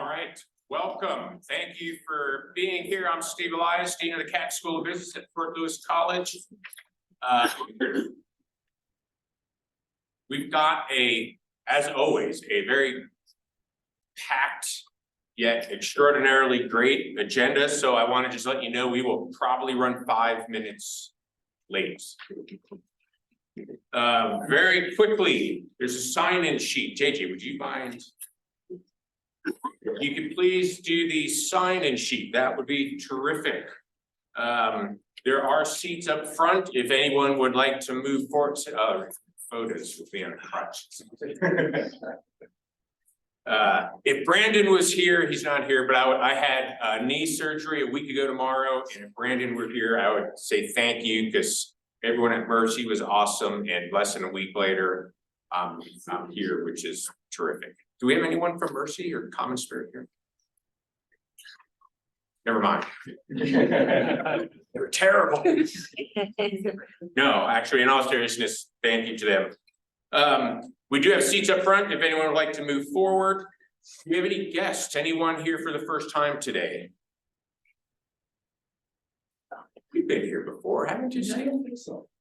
All right, welcome. Thank you for being here. I'm Steve Elias, Dean of the Cat School of Business at Lewis College. We've got as always, a very packed yet extraordinarily great agenda. So I want to just let you know we will probably run 5 minutes late. Very quickly, there's a sign-in sheet. JJ, would you mind? You could please do the sign-in sheet. That would be terrific. There are seats up front if anyone would like to move forward. Photos with me on crutches. If Brandon was here, he's not here, but I had knee surgery a week ago tomorrow, and if Brandon were here, I would say thank you, because everyone at Mercy was awesome, and less than a week later, I'm here, which is terrific. Do we have anyone from Mercy or Common Spirit here? Never mind. They were terrible. No, actually, in all seriousness, thank you to them. We do have seats up front if anyone would like to move forward. Do we have any guests? Anyone here for the first time today? You've been here before, haven't you, Steve?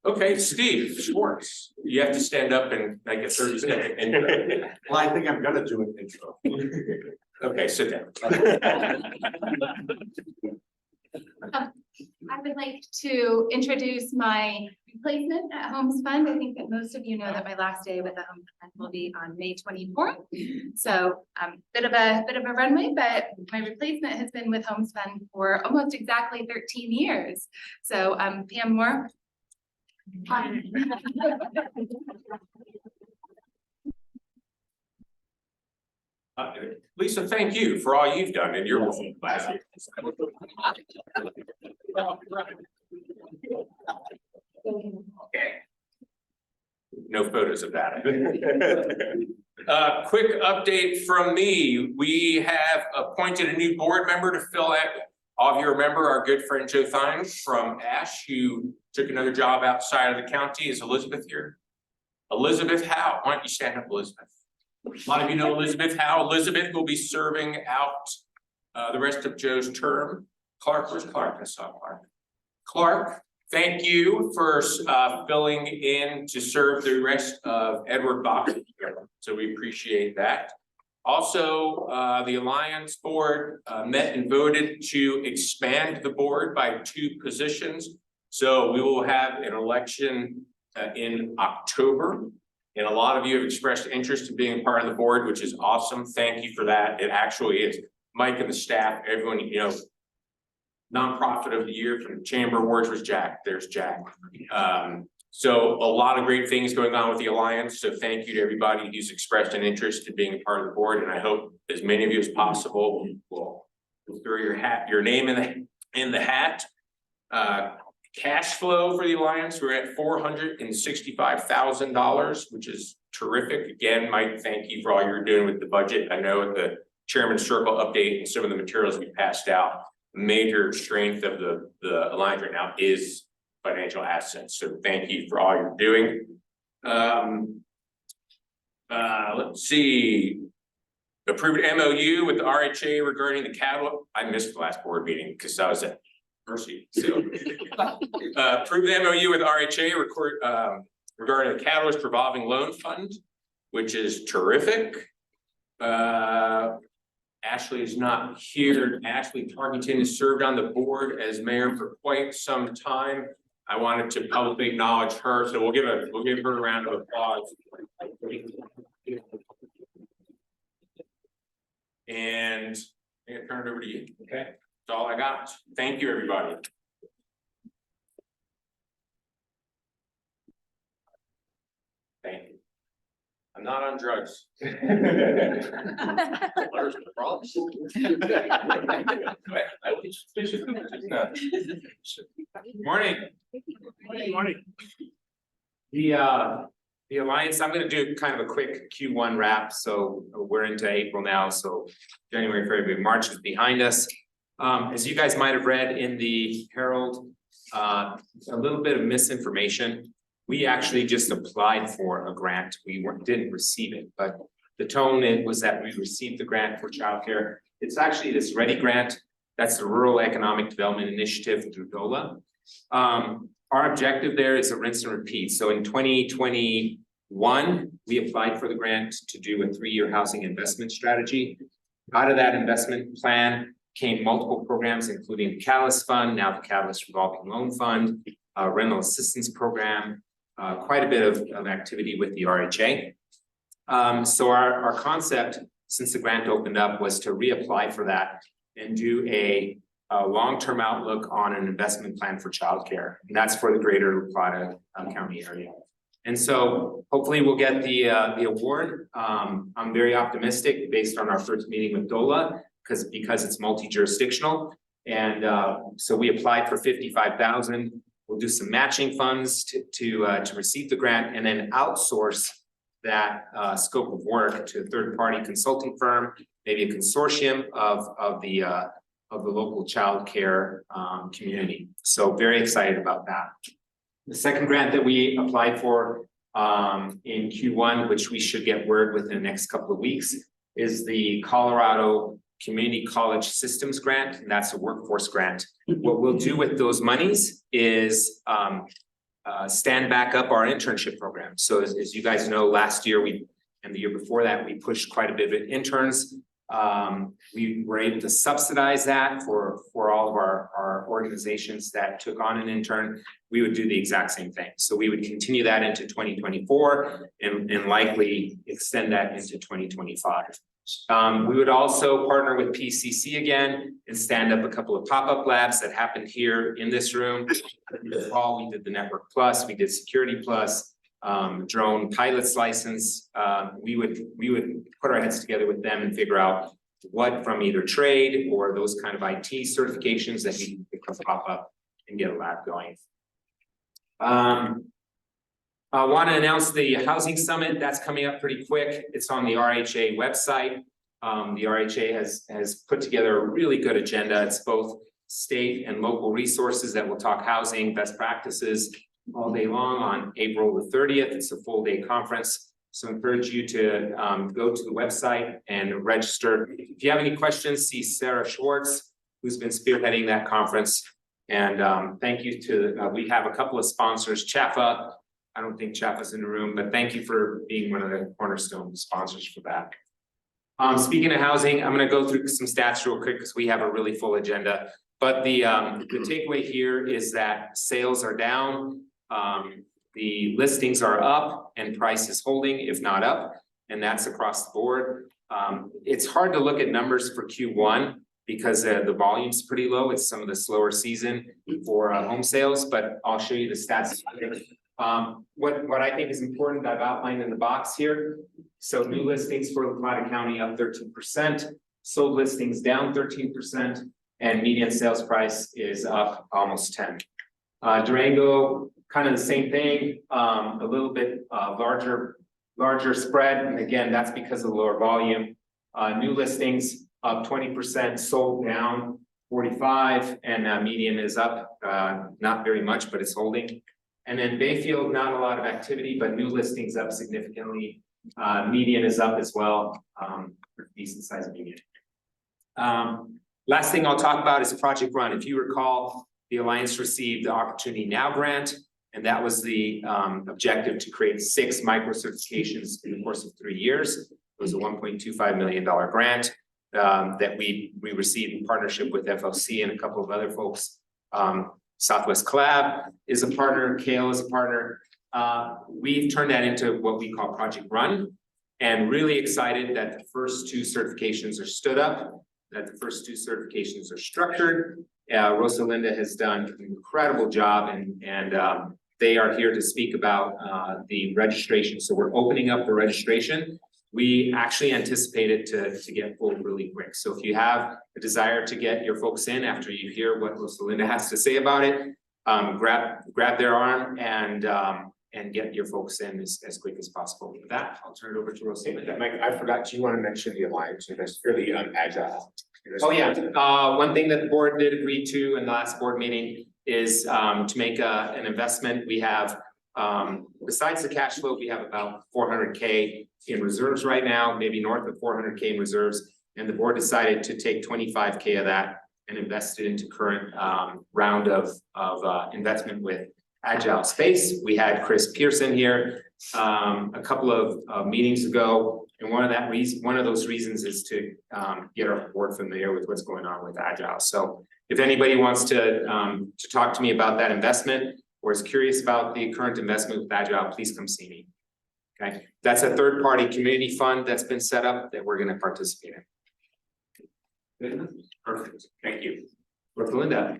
Okay, Steve Schwartz. You have to stand up and make a 30-second intro. Well, I think I'm gonna do an intro. Okay, sit down. I would like to introduce my replacement at Homes Fund. I think that most of you know that my last day with the Homes Fund will be on May 24th. So bit of a runway, but my replacement has been with Homes Fund for almost exactly 13 years. So Pam Moore. Hi. Lisa, thank you for all you've done in your role. Okay. No photos of that. Quick update from me. We have appointed a new board member to fill out. All of you remember our good friend Joe Thine from Ash, who took another job outside of the county. Is Elizabeth here? Elizabeth Howe. Why don't you stand up, Elizabeth? A lot of you know Elizabeth Howe. Elizabeth will be serving out the rest of Joe's term. Clark, where's Clark? I saw Clark. Clark, thank you for filling in to serve the rest of Edward Bach's term. So we appreciate that. Also, the Alliance Board met and voted to expand the board by 2 positions. So we will have an election in October. And a lot of you have expressed interest in being part of the board, which is awesome. Thank you for that. It actually is. Mike and the staff, everyone, you know, nonprofit of the year from the Chamber Awards was Jack. There's Jack. So a lot of great things going on with the Alliance. So thank you to everybody who's expressed an interest in being a part of the board. And I hope as many of you as possible will throw your name in the hat. Cash flow for the Alliance, we're at $465,000, which is terrific. Again, Mike, thank you for all you're doing with the budget. I know the Chairman's Circle update and some of the materials we passed out, major strength of the Alliance right now is financial assets. So thank you for all you're doing. Let's see. Approved MOU with the RHA regarding the cattle. I missed the last board meeting because I was at Mercy. So approved the MOU with RHA regarding the Catalyst Revolving Loan Fund, which is terrific. Ashley is not here. Ashley Tarkington has served on the board as mayor for quite some time. I wanted to publicly acknowledge her, so we'll give her a round of applause. And I'm gonna turn it over to you. Okay. That's all I got. Thank you, everybody. Thank you. I'm not on drugs. Morning. Morning. The Alliance, I'm going to do kind of a quick Q1 wrap. So we're into April now. So January, February, March is behind us. As you guys might have read in the Herald, a little bit of misinformation. We actually just applied for a grant. We didn't receive it, but the tone was that we received the grant for childcare. It's actually this READY grant. That's the Rural Economic Development Initiative through DOLA. Our objective there is a rinse and repeat. So in 2021, we applied for the grant to do a 3-year housing investment strategy. Out of that investment plan came multiple programs, including the Catalyst Fund, now the Catalyst Revolving Loan Fund, rental assistance program, quite a bit of activity with the RHA. So our concept, since the grant opened up, was to reapply for that and do a long-term outlook on an investment plan for childcare. And that's for the greater Plata County area. And so hopefully we'll get the award. I'm very optimistic based on our first meeting with DOLA because it's multi-jurisdictional. And so we applied for 55,000. We'll do some matching funds to receive the grant and then outsource that scope of work to a third-party consulting firm, maybe a consortium of the local childcare community. So very excited about that. The second grant that we applied for in Q1, which we should get word within the next couple of weeks, is the Colorado Community College Systems Grant, and that's a workforce grant. What we'll do with those monies is stand back up our internship program. So as you guys know, last year and the year before that, we pushed quite a bit of interns. We were able to subsidize that for all of our organizations that took on an intern. We would do the exact same thing. So we would continue that into 2024 and likely extend that into 2025. We would also partner with PCC again and stand up a couple of pop-up labs that happened here in this room. In the fall, we did the Network Plus, we did Security Plus, drone pilot's license. We would put our heads together with them and figure out what from either trade or those kind of IT certifications that we can pop up and get a lab going. I want to announce the housing summit. That's coming up pretty quick. It's on the RHA website. The RHA has put together a really good agenda. It's both state and local resources that will talk housing, best practices all day long on April the 30th. It's a full day conference. So I encourage you to go to the website and register. If you have any questions, see Sarah Schwartz, who's been spearheading that conference. And thank you to, we have a couple of sponsors, Chaffa. I don't think Chaffa's in the room, but thank you for being one of the cornerstone sponsors for that. Speaking of housing, I'm going to go through some stats real quick because we have a really full agenda. But the takeaway here is that sales are down, the listings are up, and price is holding, if not up, and that's across the board. It's hard to look at numbers for Q1 because the volume's pretty low. It's some of the slower season for home sales, but I'll show you the stats. What I think is important, I've outlined in the box here. So new listings for the Plata County up 13%, sold listings down 13%, and median sales price is up almost 10. Durango, kind of the same thing, a little bit larger spread. And again, that's because of the lower volume. New listings up 20%, sold down 45, and median is up, not very much, but it's holding. And then Bayfield, not a lot of activity, but new listings up significantly. Median is up as well, decent size median. Last thing I'll talk about is Project Run. If you recall, the Alliance received the Opportunity Now grant, and that was the objective to create 6 micro certifications in the course of 3 years. It was a $1.25 million grant that we received in partnership with FLC and a couple of other folks. Southwest Collab is a partner, Kale is a partner. We've turned that into what we call Project Run, and really excited that the first 2 certifications are stood up, that the first 2 certifications are structured. Rosalinda has done an incredible job, and they are here to speak about the registration. So we're opening up the registration. We actually anticipate it to get full really quick. So if you have a desire to get your folks in after you hear what Rosalinda has to say about it, grab their arm and get your folks in as quick as possible. With that, I'll turn it over to Rosalinda. Mike, I forgot, you want to mention the Alliance, and that's fairly agile. Oh, yeah. One thing that the board did agree to in the last board meeting is to make an investment. We have, besides the cash flow, we have about 400K in reserves right now, maybe north of 400K in reserves. And the board decided to take 25K of that and invest it into current round of investment with Agile Space. We had Chris Pearson here a couple of meetings ago. And one of those reasons is to get our board familiar with what's going on with Agile. So if anybody wants to talk to me about that investment or is curious about the current investment with Agile, please come see me. Okay, that's a third-party community fund that's been set up that we're going to participate in. Perfect, thank you. Rosalinda.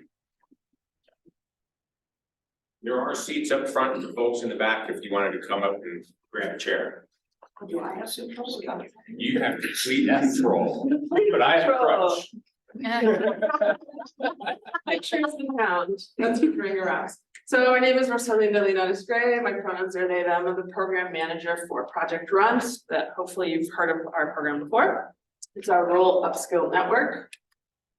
There are seats up front for folks in the back if you wanted to come up and grab a chair. Do I have some trouble? You have complete control, but I have a crutch. My chair's been found. That's for bring her up. So my name is Rosalinda Linares-Gray. My pronouns are they, them. I'm the program manager for Project Runs that hopefully you've heard of our program before. It's our Role Upskill Network.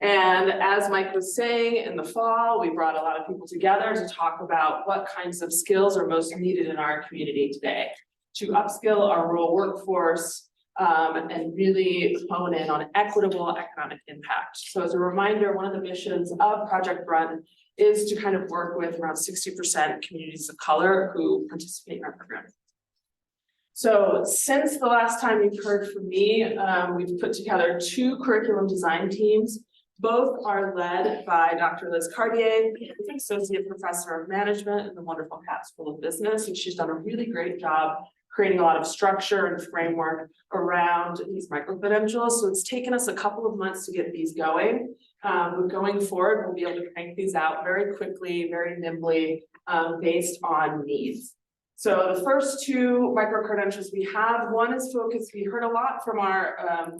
And as Mike was saying, in the fall, we brought a lot of people together to talk about what kinds of skills are most needed in our community today to upskill our rural workforce and really hone in on equitable economic impact. So as a reminder, one of the missions of Project Run is to kind of work with around 60% communities of color who participate in our program. So since the last time you've heard from me, we've put together 2 curriculum design teams. Both are led by Dr. Liz Cartier, Associate Professor of Management in the wonderful Cat School of Business, and she's done a really great job creating a lot of structure and framework around these micro-credentials. So it's taken us a couple of months to get these going. But going forward, we'll be able to crank these out very quickly, very nimbly, based on needs. So the first 2 micro-credentials we have, one is focused, we heard a lot from our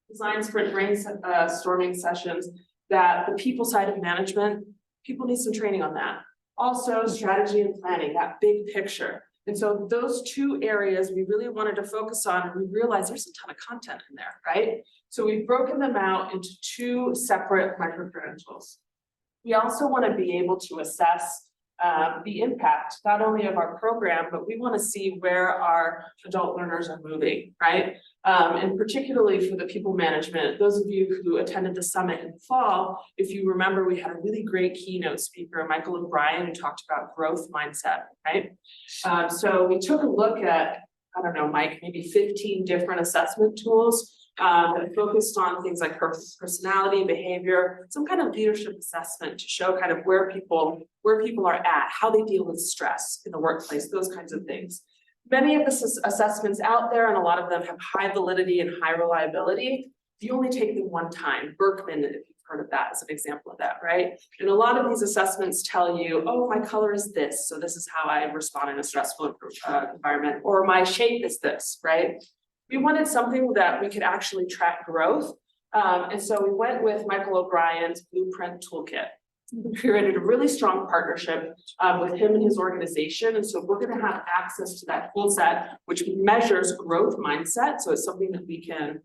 design sprint brainstorming sessions that the people side of management, people need some training on that. Also strategy and planning, that big picture. And so those 2 areas we really wanted to focus on, and we realized there's a ton of content in there, right? So we've broken them out into 2 separate micro-credentials. We also want to be able to assess the impact, not only of our program, but we want to see where our adult learners are moving, right? And particularly for the people management, those of you who attended the summit in the fall, if you remember, we had a really great keynote speaker, Michael O'Brien, who talked about growth mindset, right? So we took a look at, I don't know, Mike, maybe 15 different assessment tools that focused on things like personality, behavior, some kind of leadership assessment to show kind of where people are at, how they deal with stress in the workplace, those kinds of things. Many of the assessments out there, and a lot of them have high validity and high reliability. You only take them one time. Berkman, if you've heard of that, is an example of that, right? And a lot of these assessments tell you, oh, my color is this, so this is how I respond in a stressful environment, or my shape is this, right? We wanted something that we could actually track growth. And so we went with Michael O'Brien's Blueprint Toolkit. We created a really strong partnership with him and his organization. And so we're going to have access to that tool set, which measures growth mindset. So it's something that we can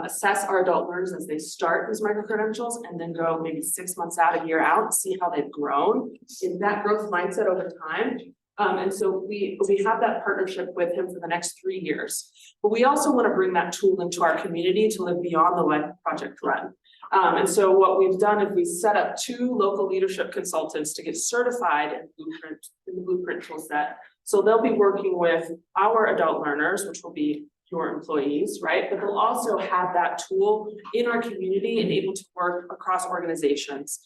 assess our adult learners as they start these micro-credentials and then go maybe 6 months out, a year out, and see how they've grown in that growth mindset over time. And so we have that partnership with him for the next 3 years. But we also want to bring that tool into our community to live beyond the life of Project Run. And so what we've done is we set up 2 local leadership consultants to get certified in the Blueprint tool set. So they'll be working with our adult learners, which will be your employees, right? But they'll also have that tool in our community and able to work across organizations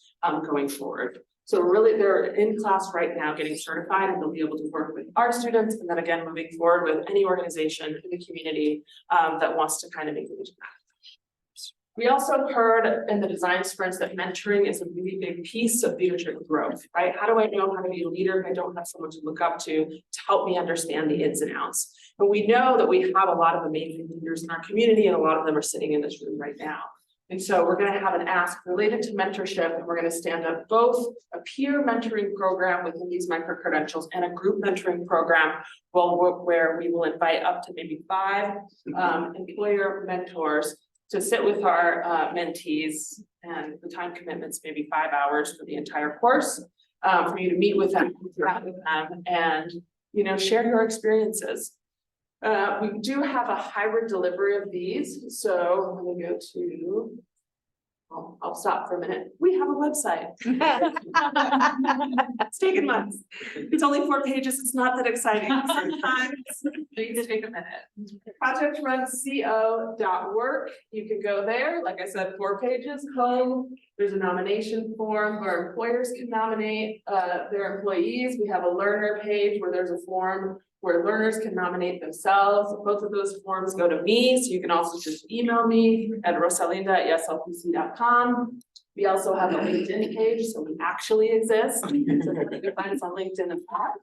going forward. So really, they're in class right now getting certified, and they'll be able to work with our students, and then again, moving forward with any organization in the community that wants to kind of engage in that. We also heard in the design sprints that mentoring is a really big piece of leadership growth, right? How do I know how to be a leader if I don't have someone to look up to help me understand the ins and outs? But we know that we have a lot of amazing leaders in our community, and a lot of them are sitting in this room right now. And so we're going to have an ask related to mentorship, and we're going to stand up both a peer mentoring program within these micro-credentials and a group mentoring program where we will invite up to maybe 5 employer mentors to sit with our mentees, and the time commitment's maybe 5 hours for the entire course, for you to meet with them, and share your experiences. We do have a hybrid delivery of these, so I'm gonna go to. I'll stop for a minute. We have a website. It's taken months. It's only 4 pages. It's not that exciting. Sometimes things take a minute. projectrunco.work. You can go there. Like I said, 4 pages, home. There's a nomination form where employers can nominate their employees. We have a learner page where there's a form where learners can nominate themselves. Both of those forms go to me, so you can also just email me at rosalinda@eslpc.com. We also have a LinkedIn page, so we actually exist. So you can find us on LinkedIn and that.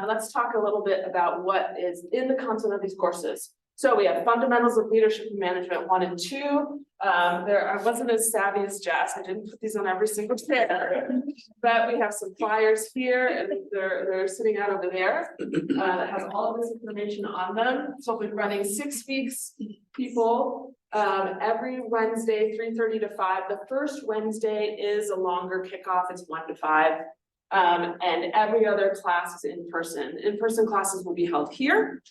Let's talk a little bit about what is in the content of these courses. So we have fundamentals of leadership and management 1 and 2. I wasn't as savvy as Jess. I didn't put these on every single chair, but we have some flyers here, and they're sitting out over there that has all of this information on them. So we've been running 6 weeks, people, every Wednesday, 3:30 to 5. The first Wednesday is a longer kickoff. It's 1 to 5. And every other class is in person. In-person classes will be held here.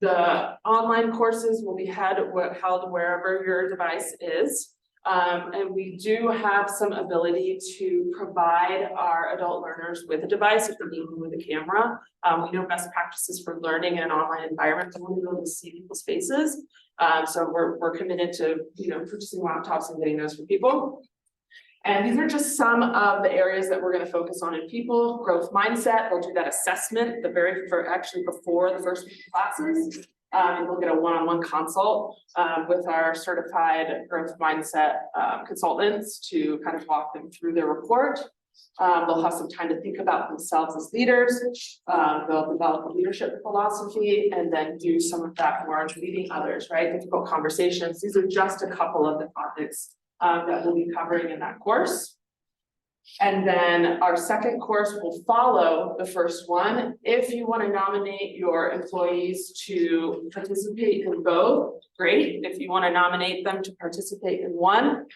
The online courses will be held wherever your device is. And we do have some ability to provide our adult learners with a device if they need one with a camera. We know best practices for learning in an online environment. We want to be able to see people's faces. So we're committed to, purchasing laptops and getting those for people. And these are just some of the areas that we're going to focus on in people. Growth mindset, we'll do that assessment before the first classes. And we'll get a one-on-one consult with our certified growth mindset consultants to kind of walk them through their report. They'll have some time to think about themselves as leaders. They'll develop a leadership philosophy and then do some of that more leading others, right? Difficult conversations. These are just a couple of the topics that we'll be covering in that course. And then our second course will follow the first one. If you want to nominate your employees to participate in both, great. If you want to nominate them to participate in one,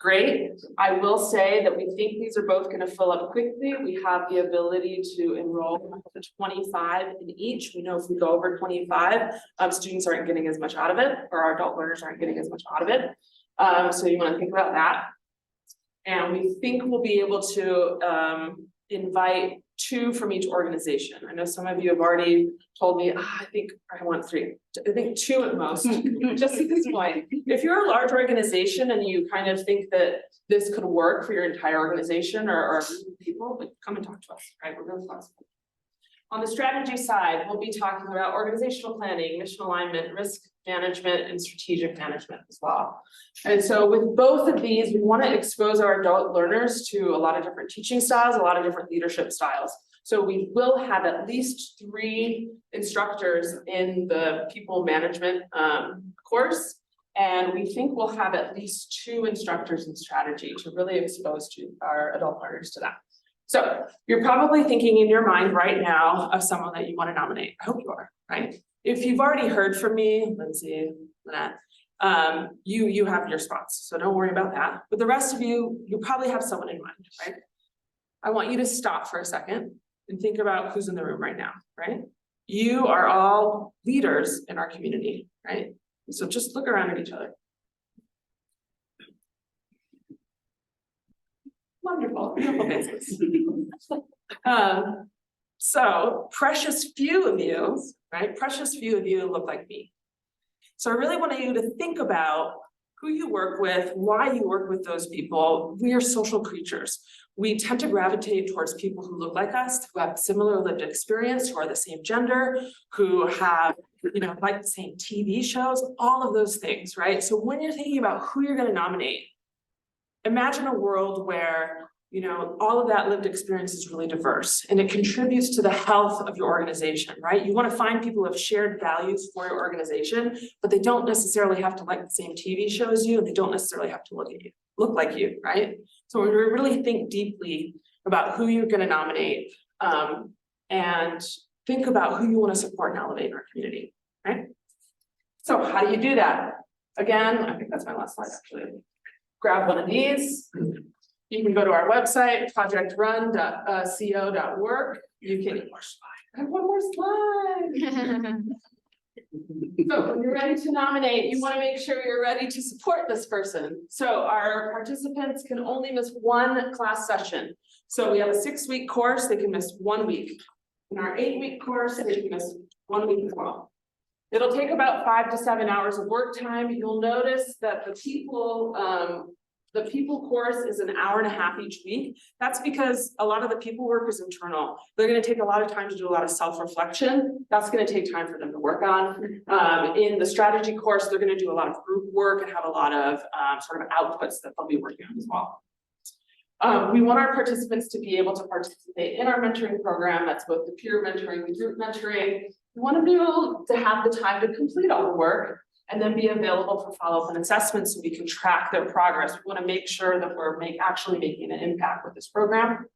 great. I will say that we think these are both going to fill up quickly. We have the ability to enroll up to 25 in each. We know if we go over 25, students aren't getting as much out of it, or our adult learners aren't getting as much out of it. So you want to think about that. And we think we'll be able to invite 2 from each organization. I know some of you have already told me, I think I want 3. I think 2 at most, just at this point. If you're a large organization and you kind of think that this could work for your entire organization or people, like, come and talk to us, right? We're really flexible. On the strategy side, we'll be talking about organizational planning, mission alignment, risk management, and strategic management as well. And so with both of these, we want to expose our adult learners to a lot of different teaching styles, a lot of different leadership styles. So we will have at least 3 instructors in the people management course. And we think we'll have at least 2 instructors in strategy to really expose to our adult learners to that. So you're probably thinking in your mind right now of someone that you want to nominate. I hope you are, right? If you've already heard from me, Lindsay, Lynette, you have your spots, so don't worry about that. But the rest of you probably have someone in mind, right? I want you to stop for a second and think about who's in the room right now, right? You are all leaders in our community, right? So just look around at each other. Wonderful, beautiful faces. So precious few of you, right? Precious few of you look like me. So I really want you to think about who you work with, why you work with those people. We are social creatures. We tend to gravitate towards people who look like us, who have similar lived experience, who are the same gender, who have, like the same TV shows, all of those things, right? So when you're thinking about who you're going to nominate, imagine a world where, all of that lived experience is really diverse and it contributes to the health of your organization, right? You want to find people who have shared values for your organization, but they don't necessarily have to like the same TV show as you, and they don't necessarily have to look like you, right? So we really think deeply about who you're going to nominate, and think about who you want to support and elevate in our community, right? So how do you do that? Again, I think that's my last slide actually. Grab one of these. You can go to our website, projectrun.co.work. You can, I have one more slide. So when you're ready to nominate, you want to make sure you're ready to support this person. So our participants can only miss one class session. So we have a 6-week course, they can miss 1 week. In our 8-week course, they can miss 1 week as well. It'll take about 5 to 7 hours of work time. You'll notice that the people course is an hour and a half each week. That's because a lot of the people work is internal. They're going to take a lot of time to do a lot of self-reflection. That's going to take time for them to work on. In the strategy course, they're going to do a lot of group work and have a lot of sort of outputs that they'll be working on as well. We want our participants to be able to participate in our mentoring program. That's both the peer mentoring and group mentoring. We want to be able to have the time to complete all the work and then be available for follow-up and assessments so we can track their progress. We want to make sure that we're actually making an impact with this program.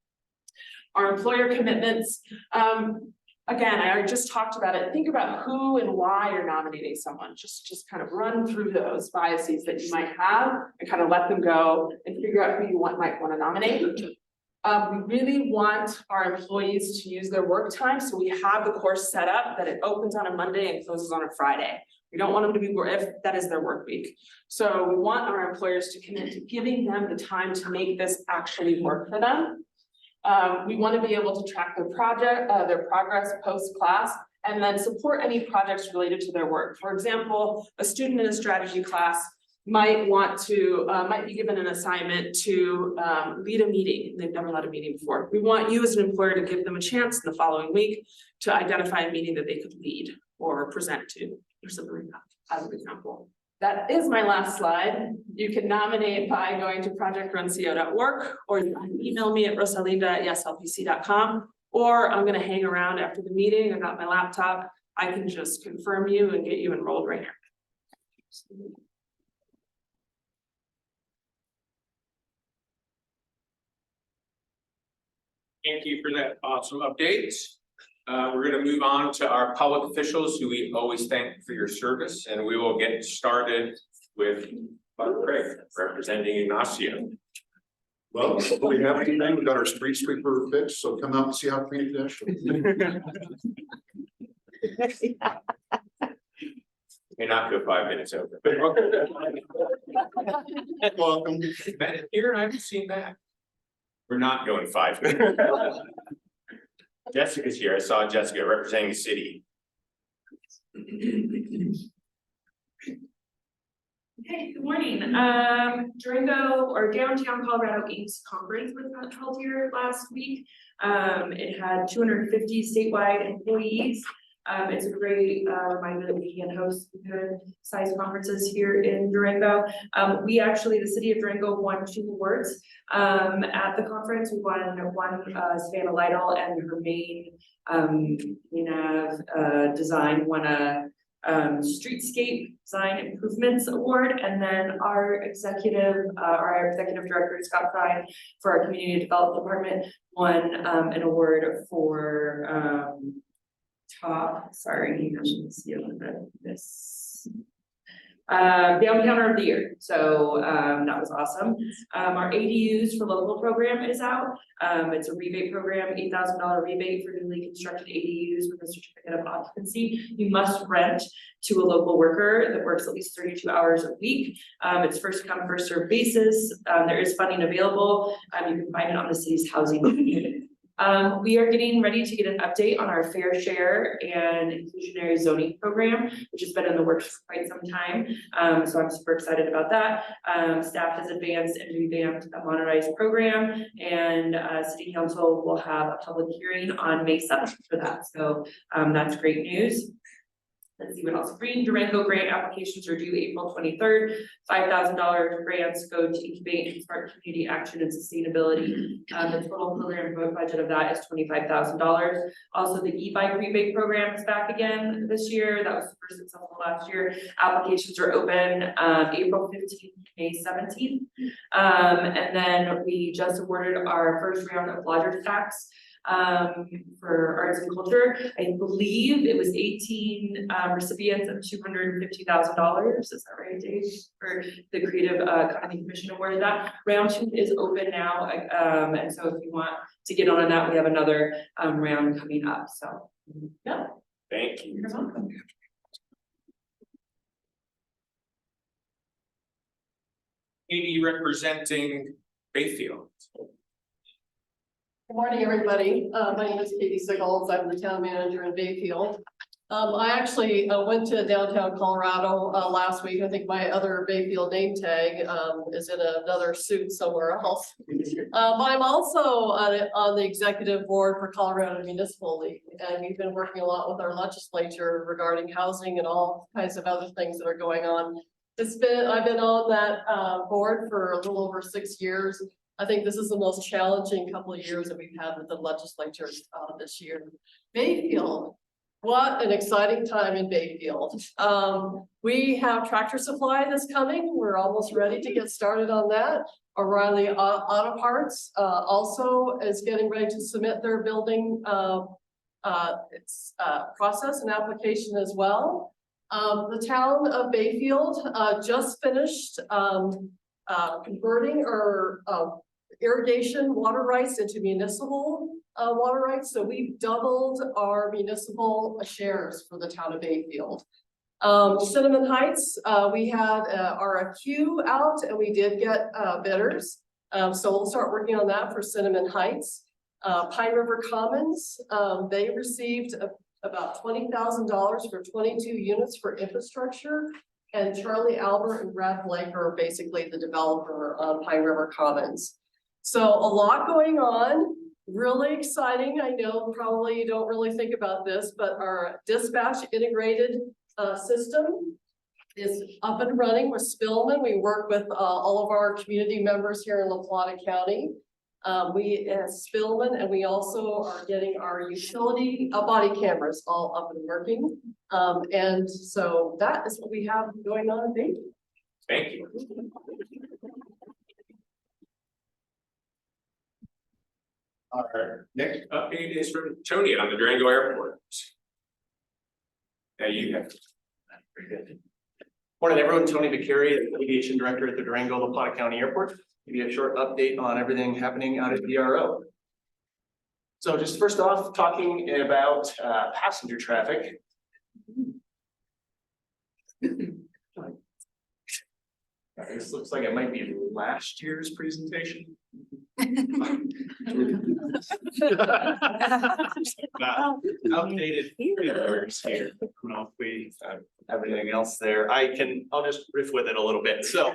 Our employer commitments, again, I already just talked about it. Think about who and why you're nominating someone. Just kind of run through those biases that you might have and kind of let them go and figure out who you might want to nominate. We really want our employees to use their work time. So we have the course set up that it opens on a Monday and closes on a Friday. We don't want them to be, if that is their work week. So we want our employers to commit to giving them the time to make this actually work for them. We want to be able to track their progress post-class, and then support any projects related to their work. For example, a student in a strategy class might be given an assignment to lead a meeting. They've never led a meeting before. We want you as an employer to give them a chance in the following week to identify a meeting that they could lead or present to, or something like that, as an example. That is my last slide. You can nominate by going to projectrunco.org, or you can email me at rosalinda@eslpc.com, or I'm going to hang around after the meeting. I got my laptop. I can just confirm you and get you enrolled right here. Thank you for that awesome update. We're going to move on to our public officials who we always thank for your service, and we will get started with Craig representing Ignacio. Well, we have anything, we got our street sweeper fixed, so come out and see how clean it is. May not go 5 minutes over. Welcome. Here, I haven't seen that. We're not going 5 minutes. Jessica's here. I saw Jessica representing the city. Okay, good morning. Durango or Downtown Colorado Ames Conference was held here last week. It had 250 statewide employees. It's a great reminder that we can host good size conferences here in Durango. The city of Durango won 2 awards at the conference. We won Savannah Lytle and her main design won a streetscape design improvements award, and then our executive director Scott Fry for our community development department won an award for Downtowner of the Year. So that was awesome. Our ADUs for local program is out. It's a rebate program, $8,000 rebate for newly constructed ADUs with a certificate of occupancy. You must rent to a local worker that works at least 32 hours a week. It's first come, first served basis. There is funding available. You can find it on the city's housing unit. We are getting ready to get an update on our fair share and inclusionary zoning program, which has been in the works for quite some time. So I'm super excited about that. Staff has advanced and revamped a modernized program, and City Council will have a public hearing on May 7th for that. So that's great news. Let's see what else. Green Durango grant applications are due April 23rd. $5,000 grants go to incubate and start community action and sustainability. The total program budget of that is $25,000. Also, the e-bike rebate program is back again this year. That was super successful last year. Applications are open April 15th, May 17th. And then we just awarded our first round of lodger tax for arts and culture. I believe it was 18 recipients of $250,000. Is that right, Dave? For the Creative Economy Commission awarded that. Round 2 is open now, and so if you want to get on that, we have another round coming up. So yeah. Thank you. You're welcome. Katie representing Bayfield. Good morning, everybody. My name is Katie Siggles. I'm the town manager in Bayfield. I actually went to downtown Colorado last week. I think my other Bayfield name tag is in another suit somewhere else. I'm also on the executive board for Colorado Municipal League, and we've been working a lot with our legislature regarding housing and all kinds of other things that are going on. I've been on that board for a little over 6 years. I think this is the most challenging couple of years that we've had with the legislature this year. Bayfield, what an exciting time in Bayfield. We have Tractor Supply that's coming. We're almost ready to get started on that. O'Reilly Auto Parts also is getting ready to submit their building process and application as well. The town of Bayfield just finished converting our irrigation water rights into municipal water rights. So we've doubled our municipal shares for the town of Bayfield. Cinnamon Heights, we had RFQ out and we did get bidders. So we'll start working on that for Cinnamon Heights. Pine River Commons, they received about $20,000 for 22 units for infrastructure. And Charlie Albert and Brad Blake are basically the developer of Pine River Commons. So a lot going on, really exciting. I know probably you don't really think about this, but our dispatch integrated system is up and running with Spillman. We work with all of our community members here in La Plata County. We have Spillman, and we also are getting our utility body cameras all up and working. And so that is what we have going on. Thank you. Our next update is from Tony on the Durango Airport. Now you have. Very good. Morning, everyone. Tony Vicar, Aviation Director at the Durango La Plata County Airport. Give you a short update on everything happening out at DRO. So just first off, talking about passenger traffic. This looks like it might be last year's presentation. Outdated figures here. I don't know if we have anything else there. I'll just riff with it a little bit. So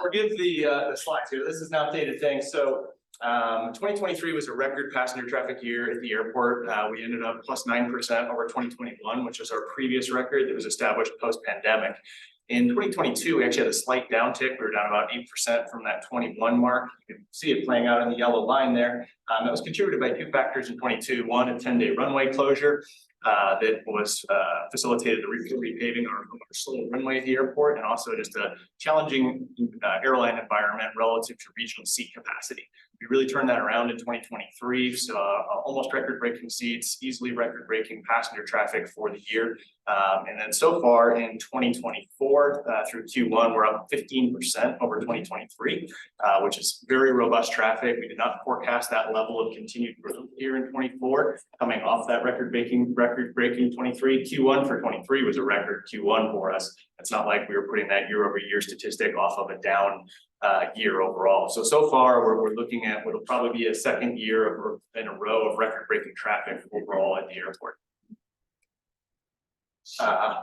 forgive the slides here. This is an outdated thing. So 2023 was a record passenger traffic year at the airport. We ended up plus 9% over 2021, which was our previous record that was established post-pandemic. In 2022, we actually had a slight downtick. We were down about 8% from that 21 mark. You can see it playing out in the yellow line there. That was contributed by two factors in 22. One, a 10-day runway closure that was facilitated the repaving our slow runway at the airport, and also just a challenging airline environment relative to regional seat capacity. We really turned that around in 2023, so almost record-breaking seats, easily record-breaking passenger traffic for the year. And then so far in 2024, through Q1, we're up 15% over 2023, which is very robust traffic. We did not forecast that level of continued growth here in 24, coming off that record-breaking 23. Q1 for 23 was a record Q1 for us. It's not like we were putting that year-over-year statistic off of a down year overall. So far, we're looking at what'll probably be a second year in a row of record-breaking traffic overall at the airport.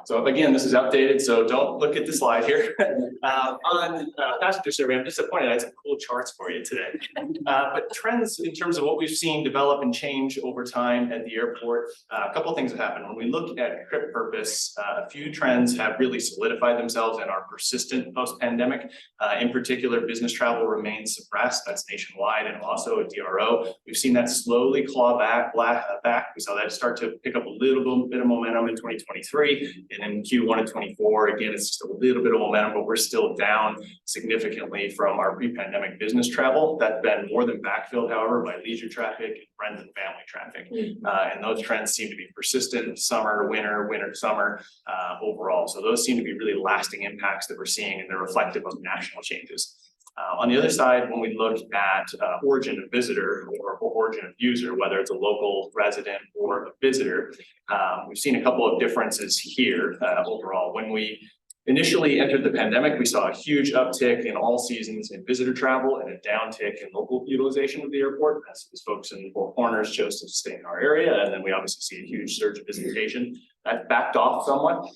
So again, this is outdated, so don't look at the slide here. On passenger survey, I'm disappointed I had some cool charts for you today. But trends in terms of what we've seen develop and change over time at the airport, a couple of things have happened. When we look at trip purpose, a few trends have really solidified themselves and are persistent post-pandemic. In particular, business travel remains suppressed. That's nationwide and also at DRO. We've seen that slowly claw back. We saw that start to pick up a little bit of momentum in 2023. And in Q1 of 24, again, it's just a little bit of momentum, but we're still down significantly from our pre-pandemic business travel. That's been more than backfilled, however, by leisure traffic and friends and family traffic. And those trends seem to be persistent summer, winter, summer overall. So those seem to be really lasting impacts that we're seeing, and they're reflective of national changes. On the other side, when we look at origin of visitor or origin of user, whether it's a local resident or a visitor, we've seen a couple of differences here overall. When we initially entered the pandemic, we saw a huge uptick in all seasons in visitor travel and a downtick in local utilization of the airport as folks in Four Corners chose to stay in our area. And then we obviously see a huge surge of visitation that backed off somewhat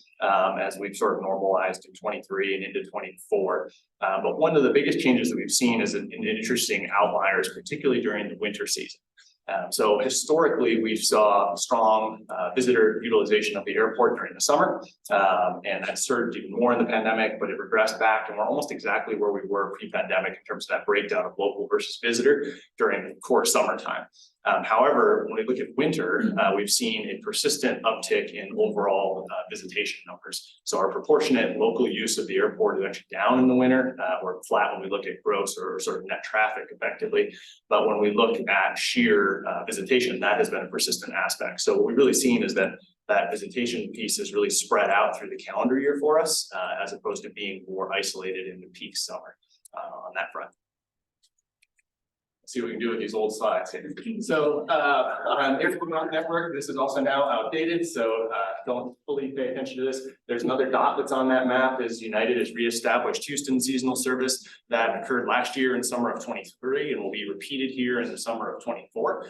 as we've sort of normalized in 23 and into 24. But one of the biggest changes that we've seen is an interesting outliers, particularly during the winter season. So historically, we saw strong visitor utilization of the airport during the summer, and that surged even more in the pandemic, but it regressed back, and we're almost exactly where we were pre-pandemic in terms of that breakdown of local versus visitor during the core summertime. However, when we look at winter, we've seen a persistent uptick in overall visitation numbers. So our proportionate local use of the airport is actually down in the winter. We're flat when we look at gross or sort of net traffic effectively. But when we look at sheer visitation, that has been a persistent aspect. So what we've really seen is that visitation piece is really spread out through the calendar year for us, as opposed to being more isolated in the peak summer on that front. See what we can do with these old slides here. So on Airport Network, this is also now outdated, so don't fully pay attention to this. There's another dot that's on that map is United has reestablished Houston seasonal service that occurred last year in summer of 23 and will be repeated here in the summer of 24.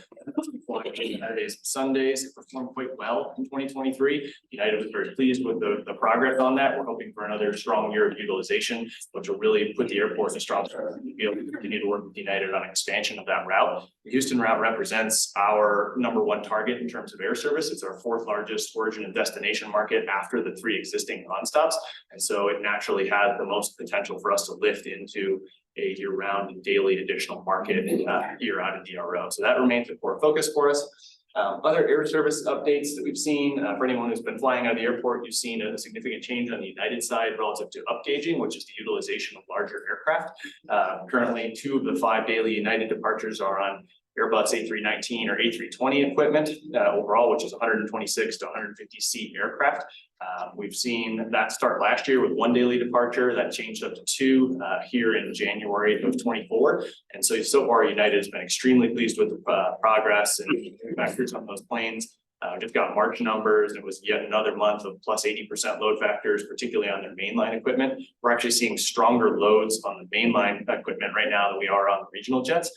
Saturdays and Sundays performed quite well in 2023. United was very pleased with the progress on that. We're hoping for another strong year of utilization, which will really put the airport in a strong position to be able to continue to work with United on expansion of that route. The Houston route represents our #1 target in terms of air service. It's our 4th largest origin and destination market after the 3 existing nonstops. And so it naturally has the most potential for us to lift into a year-round and daily additional market here out of DRO. So that remains a core focus for us. Other air service updates that we've seen, for anyone who's been flying out of the airport, you've seen a significant change on the United side relative to upgauging, which is the utilization of larger aircraft. Currently, 2 of the 5 daily United departures are on Airbus A319 or A320 equipment overall, which is 126 to 150 seat aircraft. We've seen that start last year with 1 daily departure that changed up to 2 here in January of 24. And so far United has been extremely pleased with the progress and factors on those planes. Just got March numbers. It was yet another month of plus 80% load factors, particularly on their mainline equipment. We're actually seeing stronger loads on the mainline equipment right now than we are on the regional jets,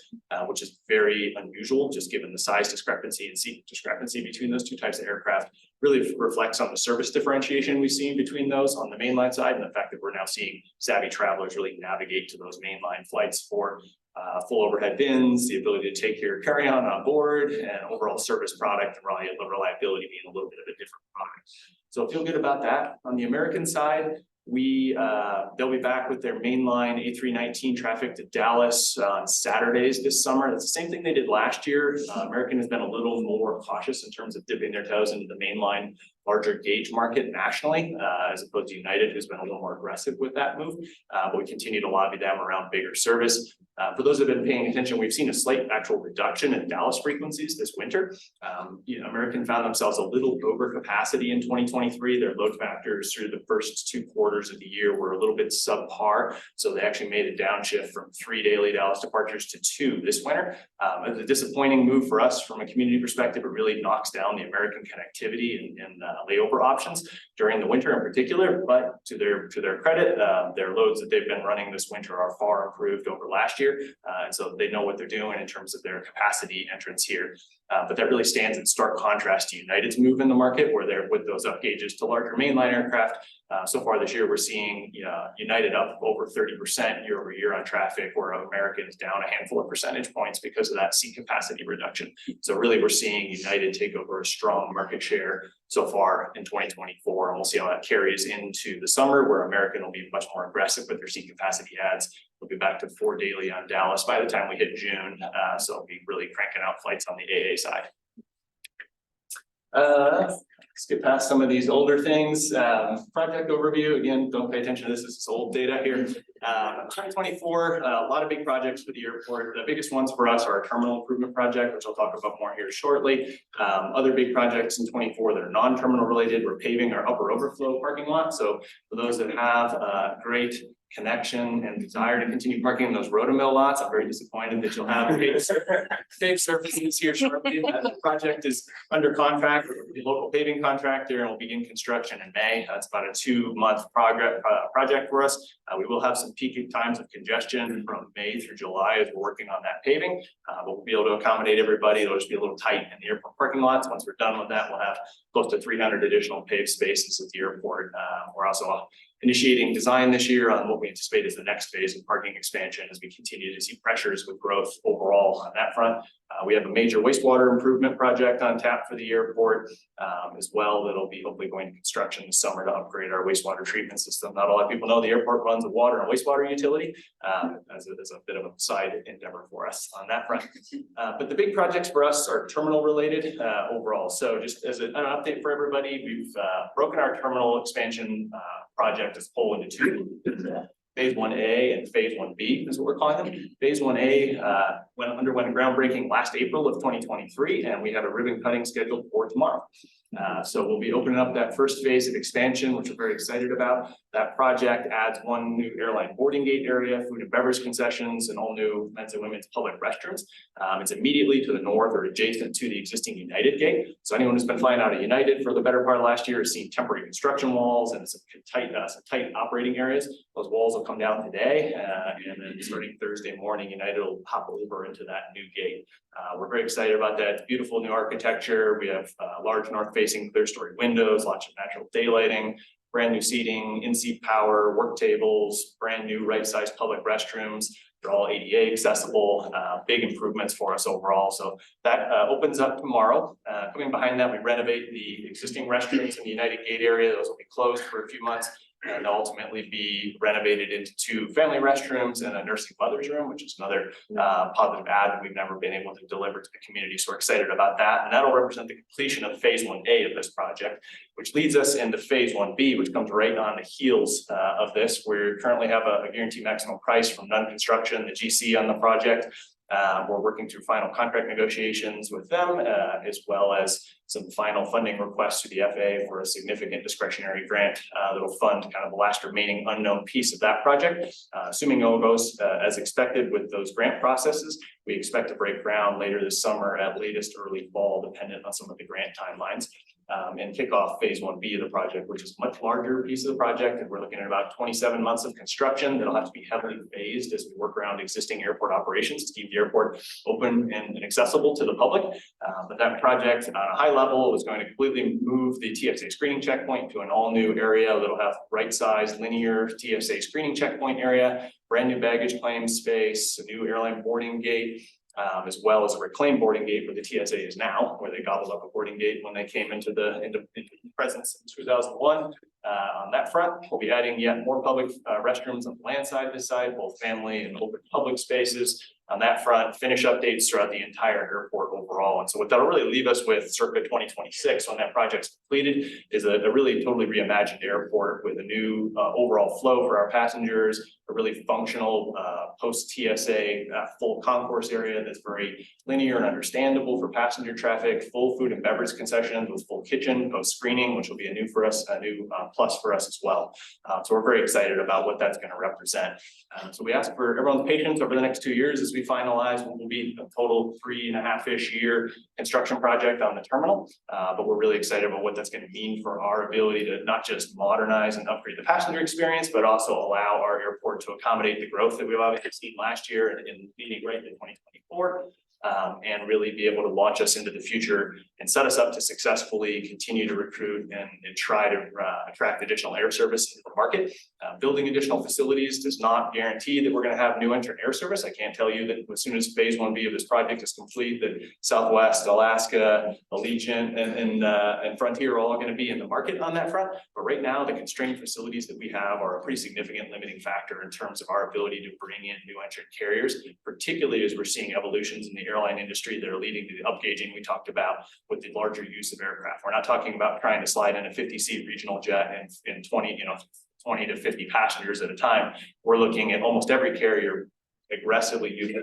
which is very unusual, just given the size discrepancy and seat discrepancy between those 2 types of aircraft. Really reflects on the service differentiation we've seen between those on the mainline side, and the fact that we're now seeing savvy travelers really navigate to those mainline flights for full overhead bins, the ability to take your carry-on on board, and overall service product and reliability being a little bit of a different product. So I feel good about that. On the American side, they'll be back with their mainline A319 traffic to Dallas on Saturdays this summer. That's the same thing they did last year. American has been a little more cautious in terms of dipping their toes into the mainline larger gauge market nationally, as opposed to United, who's been a little more aggressive with that move. But we continue to lobby them around bigger service. For those that have been paying attention, we've seen a slight actual reduction in Dallas frequencies this winter. American found themselves a little over capacity in 2023. Their load factors through the first 2 quarters of the year were a little bit subpar. So they actually made a downshift from 3 daily Dallas departures to 2 this winter. It's a disappointing move for us from a community perspective. It really knocks down the American connectivity and layover options during the winter in particular, but to their credit, their loads that they've been running this winter are far improved over last year. And so they know what they're doing in terms of their capacity entrance here. But that really stands in stark contrast to United's move in the market, where they're with those up gauges to larger mainline aircraft. So far this year, we're seeing United up over 30% year over year on traffic, where American is down a handful of percentage points because of that seat capacity reduction. So really, we're seeing United take over a strong market share so far in 2024, and we'll see how that carries into the summer, where American will be much more aggressive with their seat capacity adds. We'll be back to 4 daily on Dallas by the time we hit June, so we'll be really cranking out flights on the AA side. Let's get past some of these older things. Project overview, again, don't pay attention to this is old data here. 2024, a lot of big projects for the airport. The biggest ones for us are our terminal improvement project, which I'll talk about more here shortly. Other big projects in 24 that are non-terminal related, we're paving our upper overflow parking lot. So for those that have great connection and desire to continue parking in those rotomill lots. I'm very disappointed that you'll have paved surfaces here shortly. The project is under contract with the local paving contractor and will begin construction in May. That's about a 2-month project for us. We will have some peak times of congestion from May through July as we're working on that paving, but we'll be able to accommodate everybody. It'll just be a little tight in the airport parking lots. Once we're done with that, we'll have close to 300 additional paved spaces at the airport. We're also initiating design this year on what we anticipate is the next phase of parking expansion as we continue to see pressures with growth overall on that front. We have a major wastewater improvement project on tap for the airport as well. That'll be hopefully going to construction this summer to upgrade our wastewater treatment system. Not a lot of people know the airport runs a water and wastewater utility as a bit of a side endeavor for us on that front. But the big projects for us are terminal related overall. So just as an update for everybody, we've broken our terminal expansion project as whole into two. Phase 1A and Phase 1B is what we're calling them. Phase 1A underwent groundbreaking last April of 2023, and we have a ribbon cutting scheduled for tomorrow. So we'll be opening up that first phase of expansion, which we're very excited about. That project adds 1 new airline boarding gate area, food and beverage concessions, and all new men's and women's public restrooms. It's immediately to the north or adjacent to the existing United gate. So anyone who's been flying out of United for the better part of last year has seen temporary construction walls and some tight operating areas. Those walls will come down today, and then starting Thursday morning, United will hop over into that new gate. We're very excited about that. It's beautiful new architecture. We have large north-facing clear-story windows, lots of natural daylighting, brand new seating, in-seat power, work tables, brand new right-sized public restrooms. They're all ADA accessible, big improvements for us overall. So that opens up tomorrow. Coming behind that, we renovate the existing restrooms in the United Gate area. Those will be closed for a few months and ultimately be renovated into 2 family restrooms and a nursing mother's room, which is another positive add that we've never been able to deliver to the community. So we're excited about that. And that'll represent the completion of Phase 1A of this project, which leads us into Phase 1B, which comes right on the heels of this. We currently have a guaranteed maximum price from Nunn Construction, the GC on the project. We're working through final contract negotiations with them, as well as some final funding requests to the FAA for a significant discretionary grant that'll fund kind of the last remaining unknown piece of that project. Assuming all goes as expected with those grant processes, we expect to break ground later this summer, at latest early fall, dependent on some of the grant timelines. And kick off Phase 1B of the project, which is a much larger piece of the project. And we're looking at about 27 months of construction that'll have to be heavily phased as we work around existing airport operations to keep the airport open and accessible to the public. But that project on a high level is going to completely move the TSA screening checkpoint to an all new area that'll have right sized linear TSA screening checkpoint area, brand new baggage claim space, a new airline boarding gate, as well as a reclaimed boarding gate where the TSA is now, where they gobbled up a boarding gate when they came into presence in 2001. On that front, we'll be adding yet more public restrooms on the land side, this side, both family and open public spaces. On that front, finish updates throughout the entire airport overall. And so what that'll really leave us with circa 2026 when that project's completed is a really totally reimagined airport with a new overall flow for our passengers, a really functional post TSA full concourse area that's very linear and understandable for passenger traffic, full food and beverage concessions with full kitchen post screening, which will be a new plus for us as well. So we're very excited about what that's going to represent. So we ask for everyone's patience over the next 2 years as we finalize what will be a total 3.5-ish year construction project on the terminal. But we're really excited about what that's going to mean for our ability to not just modernize and upgrade the passenger experience, but also allow our airport to accommodate the growth that we've obviously seen last year and leading right into 2024. And really be able to launch us into the future and set us up to successfully continue to recruit and try to attract additional air service into the market. Building additional facilities does not guarantee that we're going to have new entrant air service. I can't tell you that as soon as Phase 1B of this project is complete, that Southwest, Alaska, Allegiant, and Frontier are all going to be in the market on that front. But right now, the constrained facilities that we have are a pretty significant limiting factor in terms of our ability to bring in new entrant carriers, particularly as we're seeing evolutions in the airline industry that are leading to the upgauging we talked about with the larger use of aircraft. We're not talking about trying to slide in a 50-seat regional jet and 20 to 50 passengers at a time. We're looking at almost every carrier aggressively using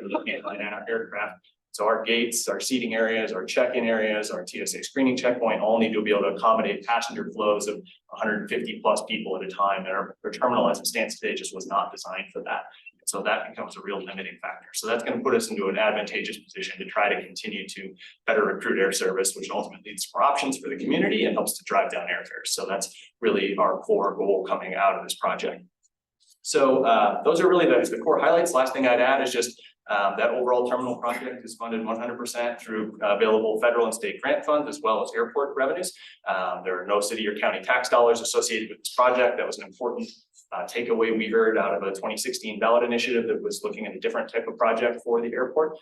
aircraft So our gates, our seating areas, our check-in areas, our TSA screening checkpoint all need to be able to accommodate passenger flows of 150 plus people at a time. And our terminal as it stands today just was not designed for that. So that becomes a real limiting factor. So that's going to put us into an advantageous position to try to continue to better recruit air service, which ultimately leads to more options for the community and helps to drive down airfares. So that's really our core goal coming out of this project. So those are really the core highlights. Last thing I'd add is just that overall terminal project is funded 100% through available federal and state grant funds as well as airport revenues. There are no city or county tax dollars associated with this project. That was an important takeaway we heard out of a 2016 ballot initiative that was looking at a different type of project for the airport.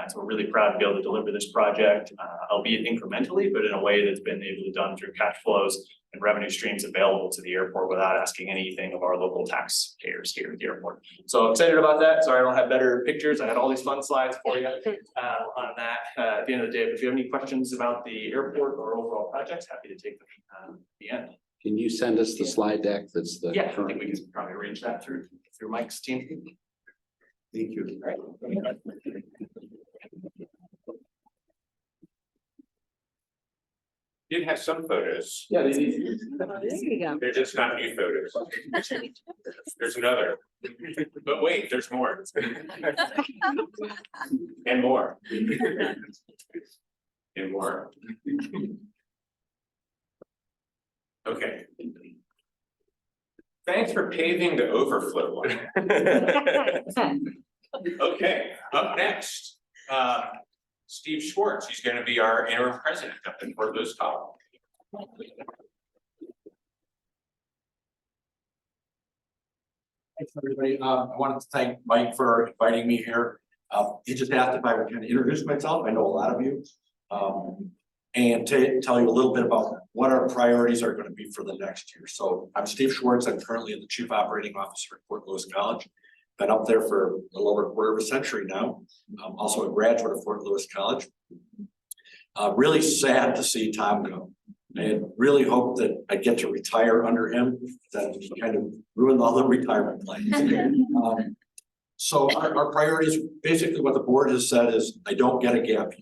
So we're really proud to be able to deliver this project, albeit incrementally, but in a way that's been able to done through cash flows and revenue streams available to the airport without asking anything of our local taxpayers here at the airport. So excited about that. Sorry, I don't have better pictures. I had all these fun slides for you on that at the end of the day. But if you have any questions about the airport or overall projects, happy to take them at the end. Can you send us the slide deck that's the Yeah, I current? think we can probably arrange that through Mike's team. Thank you. All right. Did have some photos. Yeah, There you go. They're just not new photos. There's another. But wait, there's more. And more. And more. Okay. Thanks for paving the overflow one. Okay, up next, Steve Schwartz. He's going to be our interim president up in Fort Lewis College. Thanks, everybody. I wanted to thank Mike for inviting me here. He just asked if I would kind of introduce myself. I know a lot of you. And to tell you a little bit about what our priorities are going to be for the next year. So I'm Steve Schwartz. I'm currently the Chief Operating Officer at Fort Lewis College. Been up there for a little over a quarter of a century now. I'm also a graduate of Fort Lewis College. Really sad to see Tom go. I had really hoped that I'd get to retire under him. That kind of ruined all the retirement plans. So our priorities, basically what the board has said is, I don't get a gap year.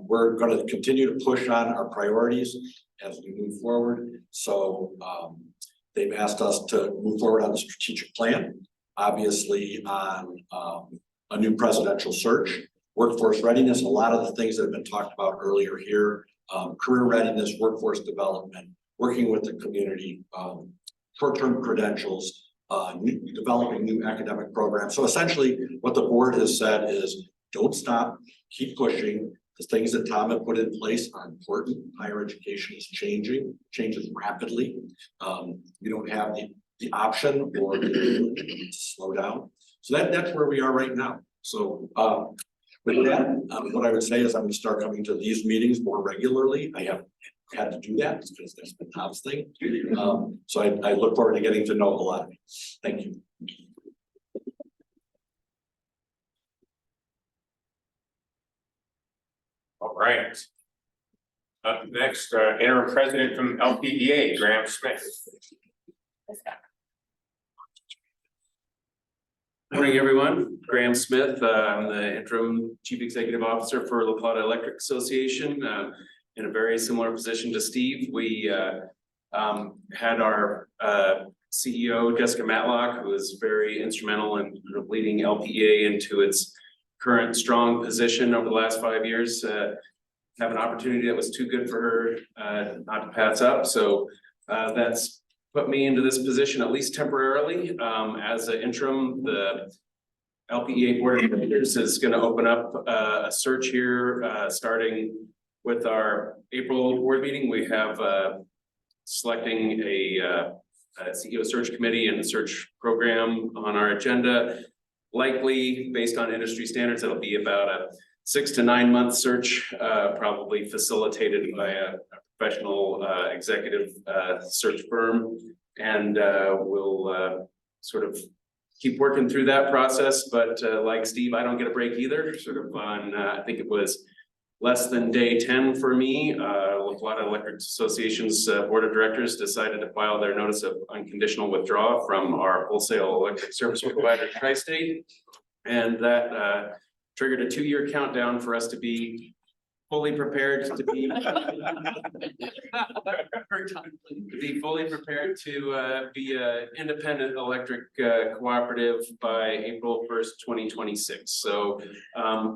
We're going to continue to push on our priorities as we move forward. So they've asked us to move forward on the strategic plan, obviously on a new presidential search, workforce readiness, a lot of the things that have been talked about earlier here, career readiness, workforce development, working with the community, short-term credentials, developing new academic programs. So essentially what the board has said is, don't stop, keep pushing. The things that Tom had put in place are important. Higher education is changes rapidly. You don't have the option or to slow down. So that's where we are right now. So with that, what I would say is I'm going to start coming to these meetings more regularly. I have had to do that because that's been Tom's thing. So I look forward to getting to know a lot of you. Thank you. All right. Up next, interim president from LPEA, Graham Smith. Morning, everyone. Graham Smith. I'm the interim chief executive officer for the Plata Electric Association. In a very similar position to Steve, we had our CEO, Jessica Matlock, who was very instrumental in leading LPEA into its current strong position over the last 5 years. Have an opportunity that was too good for her not to pass up. So that's put me into this position, at least temporarily. As an interim, the LPEA Board of Directors is going to open up a search here, starting with our April board meeting. We have selecting a CEO search committee and a search program on our agenda. Likely, based on industry standards, it'll be about a 6 to 9 month search, probably facilitated by a professional executive search firm. And we'll sort of keep working through that process. But like Steve, I don't get a break either. Sort of on, I think it was less than day 10 for me. A lot of electric associations board of directors decided to file their notice of unconditional withdrawal from our wholesale electric service provider, Tri-State. And that triggered a 2-year countdown for us to be fully prepared to be fully prepared to be a independent electric cooperative by April 1st, 2026. So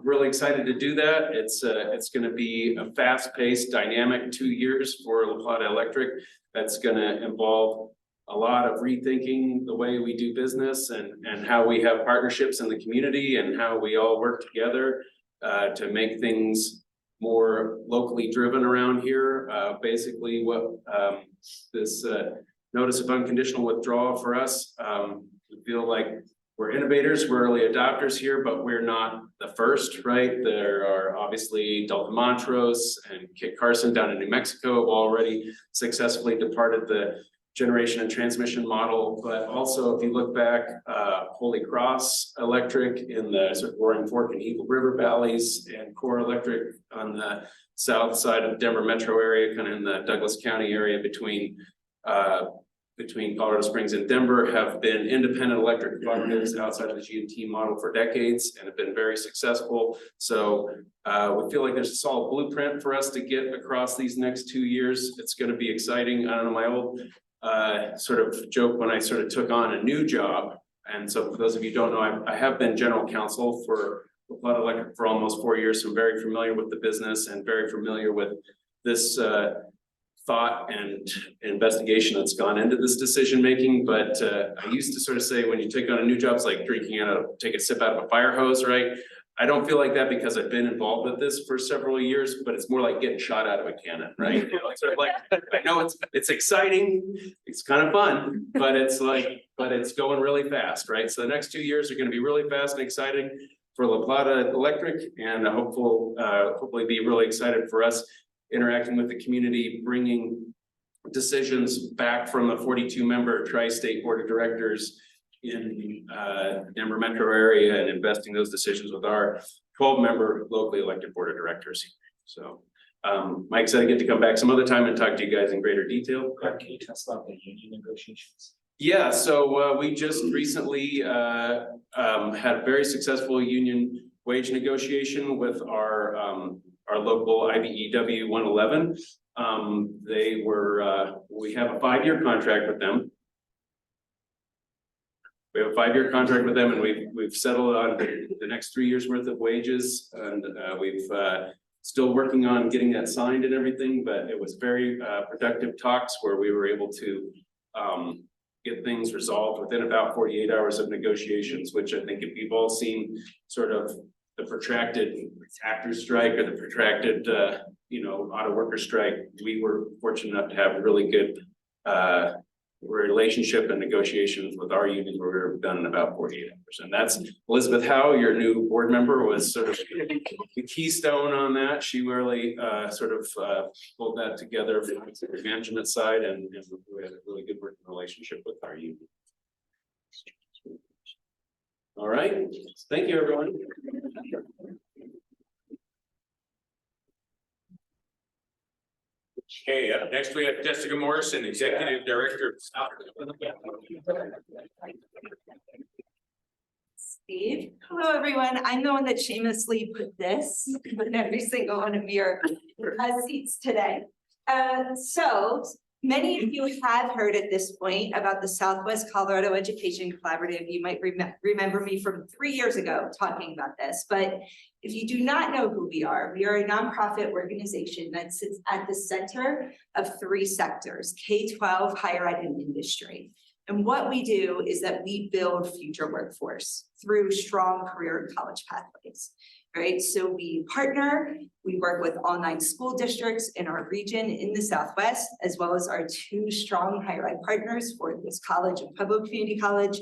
really excited to do that. It's going to be a fast-paced, dynamic 2 years for La Plata Electric. That's going to involve a lot of rethinking the way we do business and how we have partnerships in the community and how we all work together to make things more locally driven around here. Basically what this notice of unconditional withdrawal for us, we feel like we're innovators, we're early adopters here, but we're not the first, right? There are obviously Delta Montrose and Kit Carson down in New Mexico have already successfully departed the generation and transmission model, but also if you look back, Holy Cross Electric in the sort of Roaring Fork and Eagle River valleys, and Core Electric on the south side of the Denver metro area, kind of in the Douglas County area between Colorado Springs and Denver, have been independent electric cooperatives outside of the GMT model for decades and have been very successful. So we feel like there's a solid blueprint for us to get across these next 2 years. It's going to be exciting. I don't know, my old sort of joke when I sort of took on a new job. And so for those of you who don't know, I have been general counsel for La Plata Electric for almost 4 years. So I'm very familiar with the business and very familiar with this thought and investigation that's gone into this decision making. But I used to sort of say when you take on a new job, it's like take a sip out of a fire hose, right? I don't feel like that because I've been involved with this for several years, but it's more like getting shot out of a cannon, right? You know, it's sort of like, I know it's exciting, it's kind of fun, but it's going really fast, right? So the next 2 years are going to be really fast and exciting for La Plata Electric, and hopefully be really excited for us interacting with the community, bringing decisions back from a 42-member tri-state board of directors in Denver metro area and investing those decisions with our 12-member locally elected board of directors. So Mike said I get to come back some other time and talk to you guys in greater detail. Can you tell us about the union negotiations? Yeah, so we just recently had a very successful union wage negotiation with our local IBEW 111. We have a 5-year contract with them. We have a 5-year contract with them, and we've settled on the next 3 years worth of wages, and we've still working on getting that signed and everything, but it was very productive talks where we were able to get things resolved within about 48 hours of negotiations, which I think if you've all seen sort of the protracted actors strike or the protracted auto worker strike, we were fortunate enough to have a really good relationship and negotiations with our unions where we were done in about 48 hours. And that's Elizabeth Howe, your new board member, was sort of the keystone on that. She really pulled that together from the management side, and we had a really good working relationship with our union. All right, thank you, everyone. Okay, up next we have Jessica Morrison, Executive Director of South. Steve. Hello, everyone. I'm the one that shamelessly put this in every single one of your seats today. So many of you have heard at this point about the Southwest Colorado Education Collaborative. You might remember me from 3 years ago talking about this, but if you do not know who we are a nonprofit organization that sits at the center of 3 sectors, K-12, higher ed, and industry. And what we do is that we build future workforce through strong career and college pathways, right? So we partner, we work with all 9 school districts in our region in the Southwest, as well as our 2 strong higher ed partners, Lewis College and Pueblo Community College,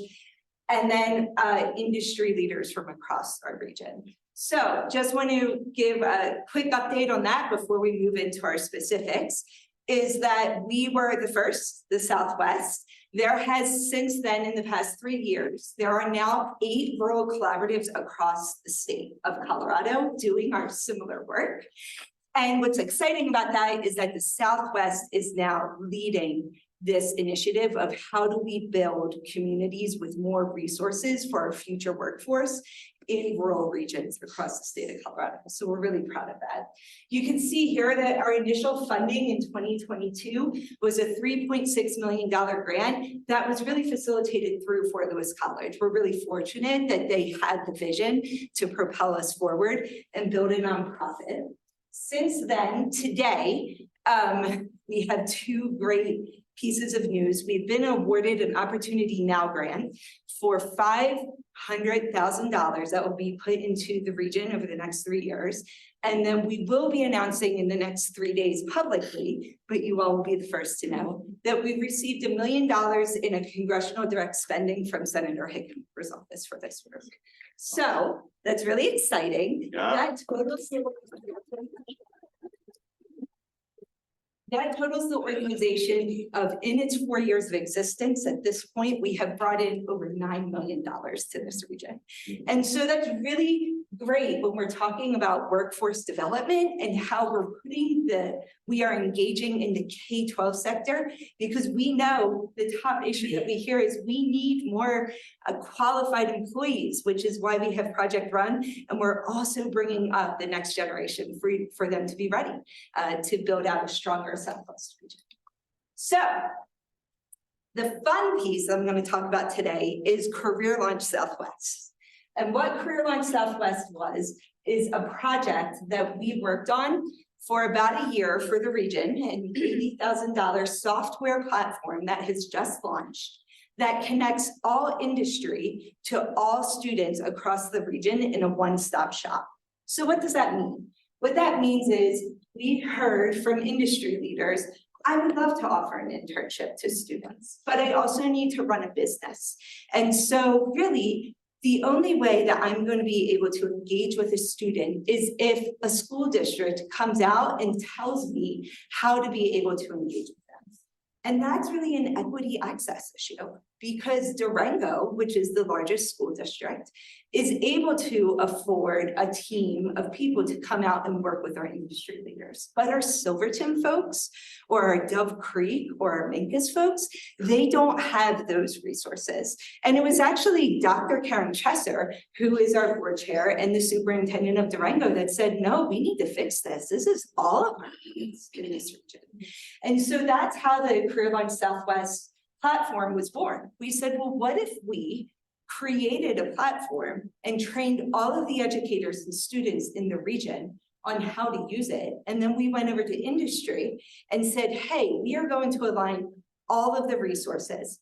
and then industry leaders from across our region. So just want to give a quick update on that before we move into our specifics, is that we were the first, the Southwest. There has since then, in the past 3 years, there are now 8 rural collaboratives across the state of Colorado doing our similar work. And what's exciting about that is that the Southwest is now leading this initiative of how do we build communities with more resources for our future workforce, in rural regions across the state of Colorado. So we're really proud of that. You can see here that our initial funding in 2022 was a $3.6 million grant that was really facilitated through Fort Lewis College. We're really fortunate that they had the vision to propel us forward and build a nonprofit. Since then, today, we have two great pieces of news. We've been awarded an Opportunity Now grant for $500,000 that will be put into the region over the next 3 years. And then we will be announcing in the next 3 days publicly, but you all will be the first to know, that we've received $1 million in a congressional direct spending from Senator Hickenlooper's office for this work. So that's really exciting. That totals the organization of, in its 4 years of existence, at this point, we have brought in over $9 million to this region. And so that's really great when we're talking about workforce development and how we are engaging in the K-12 sector, because we know the top issue that we hear is we need more qualified employees, which is why we have Project Run. And we're also bringing up the next generation for them to be ready to build out a stronger Southwest region. So the fun piece I'm going to talk about today is Career Launch Southwest. And what Career Launch Southwest is a project that we worked on for about a year for the region, an $80,000 software platform that has just launched that connects all industry to all students across the region in a one-stop shop. So what does that mean? What that means is we heard from industry leaders, I would love to offer an internship to students, but I also need to run a business. And so really, the only way that I'm going to be able to engage with a student is if a school district comes out and tells me how to be able to engage with them. And that's really an equity access issue, because Durango, which is the largest school district, is able to afford a team of people to come out and work with our industry leaders. But our Silverton folks, or our Dove Creek, or our Minkus folks, they don't have those resources. And it was actually Dr. Karen Chesser, who is our board chair and the superintendent of Durango, that said, no, we need to fix this. This is all of our needs in this region. And so that's how the Career Launch Southwest platform was born. We said, well, what if we created a platform and trained all of the educators and students in the region on how to use it? And then we went over to industry and said, hey, we are going to align all of the resources,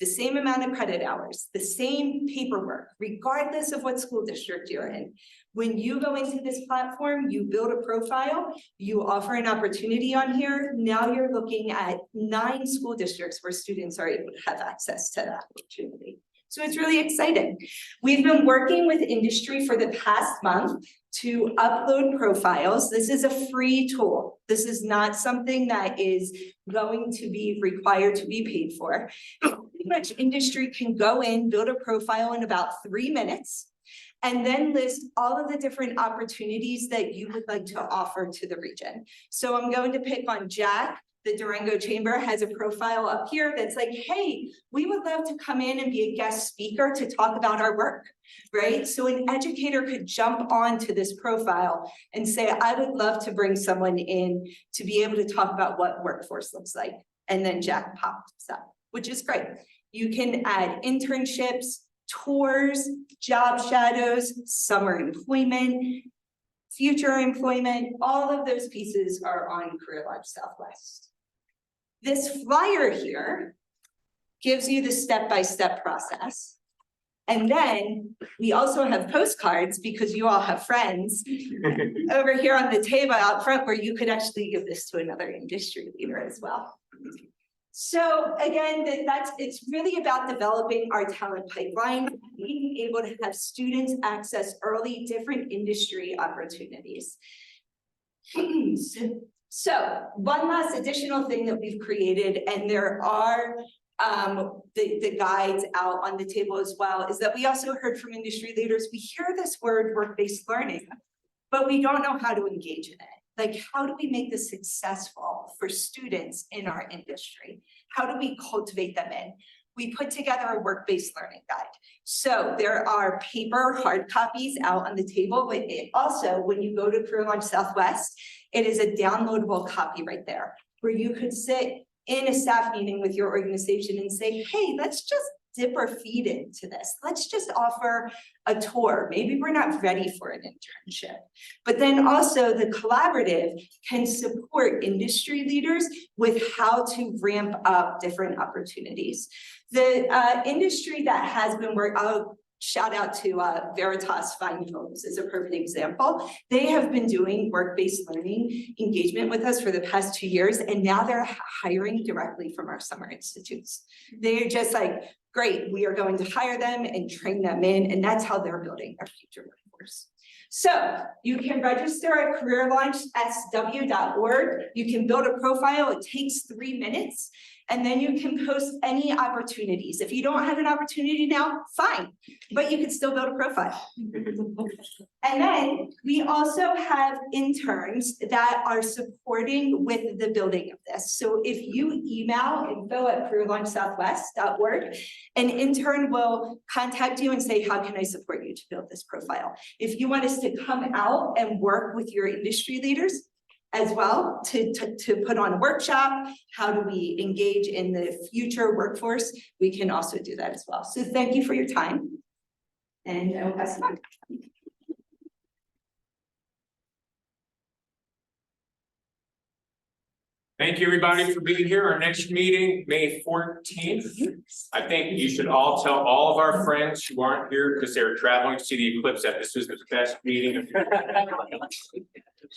the same amount of credit hours, the same paperwork, regardless of what school district you're in. When you go into this platform, you build a profile, you offer an opportunity on here. Now you're looking at 9 school districts where students are able to have access to that opportunity. So it's really exciting. We've been working with industry for the past month to upload profiles. This is a free tool. This is not something that is going to be required to be paid for. Pretty much industry can go in, build a profile in about 3 minutes, and then list all of the different opportunities that you would like to offer to the region. So I'm going to pick on Jack. The Durango Chamber has a profile up here that's like, hey, we would love to come in and be a guest speaker to talk about our work, right? So an educator could jump onto this profile and say, I would love to bring someone in to be able to talk about what workforce looks like. And then Jack pops up, which is great. You can add internships, tours, job shadows, summer employment, future employment. All of those pieces are on Career Launch Southwest. This flyer here gives you the step-by-step process. And then we also have postcards, because you all have friends over here on the table out front where you could actually give this to another industry leader as well. So again, it's really about developing our talent pipeline, being able to have students access early different industry opportunities. So one last additional thing that we've created, and there are the guides out on the table as well, is that we also heard from industry leaders. We hear this word work-based learning, but we don't know how to engage in it. Like, how do we make this successful for students in our industry? How do we cultivate them in? we put together a work-based learning guide. So there are paper hard copies out on the table, but it also, when you go to Career Launch Southwest, it is a downloadable copy right there, where you could sit in a staff meeting with your organization and say, hey, let's just dip our feet into this. Let's just offer a tour. Maybe we're not ready for an internship. But then also the collaborative can support industry leaders with how to ramp up different opportunities. The industry that has been I'll shout out to Veritas Fine Homes is a perfect example. They have been doing work-based learning engagement with us for the past 2 years, and now they're hiring directly from our summer institutes. They're just like, great, we are going to hire them and train them in, and that's how they're building their future workforce. So you can register at careerlaunchsw.org. You can build a profile. It takes 3 minutes. And then you can post any opportunities. If you don't have an opportunity now, fine, but you can still build a profile. And then we also have interns that are supporting with the building of this. So if you email info@careerlaunchsouthwest.org, an intern will contact you and say, how can I support you to build this profile? If you want us to come out and work with your industry leaders as well to put on a workshop, how do we engage in the future workforce, we can also do that as well. So thank you for your time. And I will pass it on. Thank you, everybody, for being here. Our next meeting, May 14th. I think you should all tell all of our friends who aren't here because they're traveling to see the eclipse that this was the best meeting.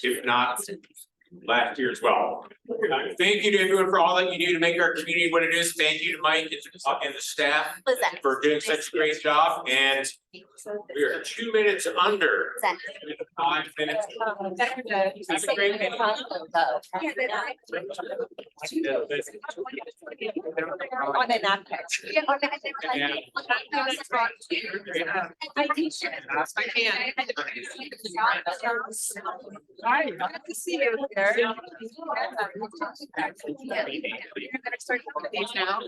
If not, last year as well. Thank you to everyone for all that you do to make our community what it is. Thank you to Mike and the staff for doing such a great job. And we are 2 minutes under 5 minutes. Have a great day. Hi, good to see you there. You're gonna start these now.